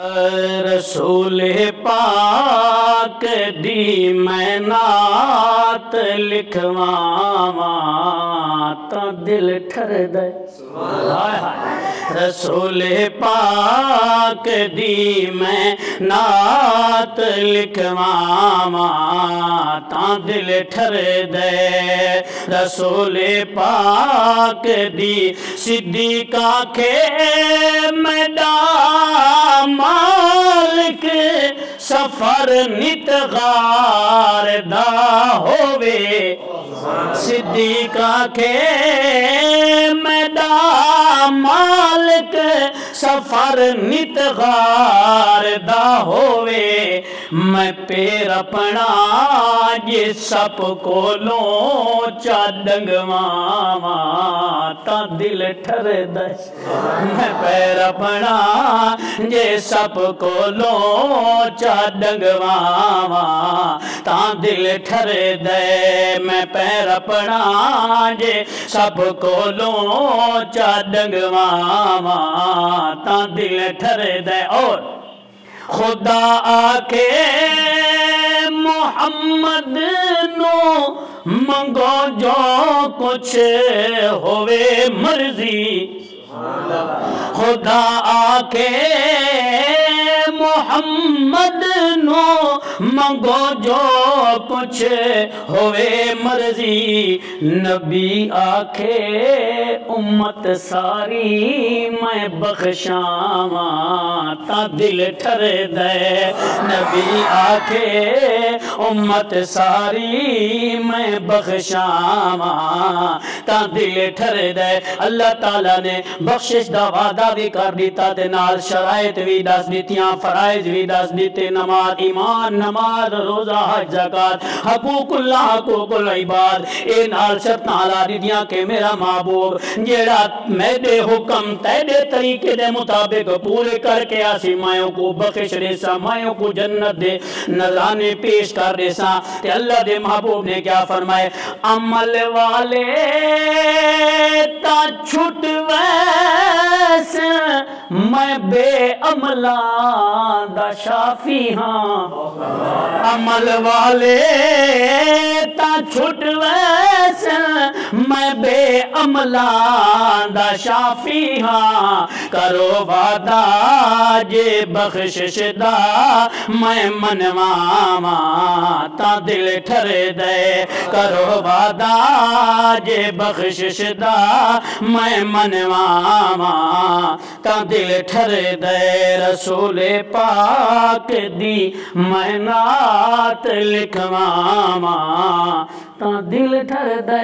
रसूल पाक दी मैं नात लिखवावां तां दिल ठरदा। हाय हाय रसूल पाक दी मैं नात लिखवावां तां दिल ठरदा। रसूल पाक दी सिद्दीका के मैदा मालिक सफर नित गार दा होवे। सिद्दीका के मैदा मालिक सफर नित गार दा होवे। मैं पैर अपना जे सब कोलों चा डंगवावां तां दिल ठरदा। मैं पैर अपना जे सब कोलों चा डंगवावां तां दिल ठरदा। मैं पैर अपना जे सब कोलों चा डंगवावां तां दिल ठरदा। और खुदा आके मोहम्मद नो मंगो जो कुछ होवे मर्जी। खुदा आके मोहम्मद नो मंगो जो कुछ होवे मर्जी। नबी आखे उम्मत सारी मैं बख्शावां तां दिल ठरदा। नबी आखे उम्मत सारी मैं बख्शावां तां दिल ठरदा। अल्लाह ताला ने बख्शिश दा वादा भी कर दिता ते नाल शराइत भी दस दितियां, फराइज भी दस दिते। नमाज ईमान, नमाज रोजा हज ज़कात हकूकुल्लाह हकूकुल इबाद ए नाल शर्तां ला दितियां कि मेरा महबूब जेड़ा मेरे हुक्म तेरे तरीके दे मुताबिक पूरे करके आसी मायों को बख्शिश देसा, मायों को जन्नत दे नजराने पेश कर देसा। ते अल्लाह दे महबूब ने क्या फरमाए, अमल वाले ता छुट वैस मैं बेअमला दा शाफी हाँ। अमल वाले ता छुट वैस मैं बेअमला दा शाफी हाँ। करो वादा जे बख्शिश दा मैं मनवावां तां दिल ठरदा। करो वादा जे बख्शिश दा मैं मनवावां तां दिल ठरदा। रसूल पाक दी मैं नात लिखवावां तां दिल ठरदा।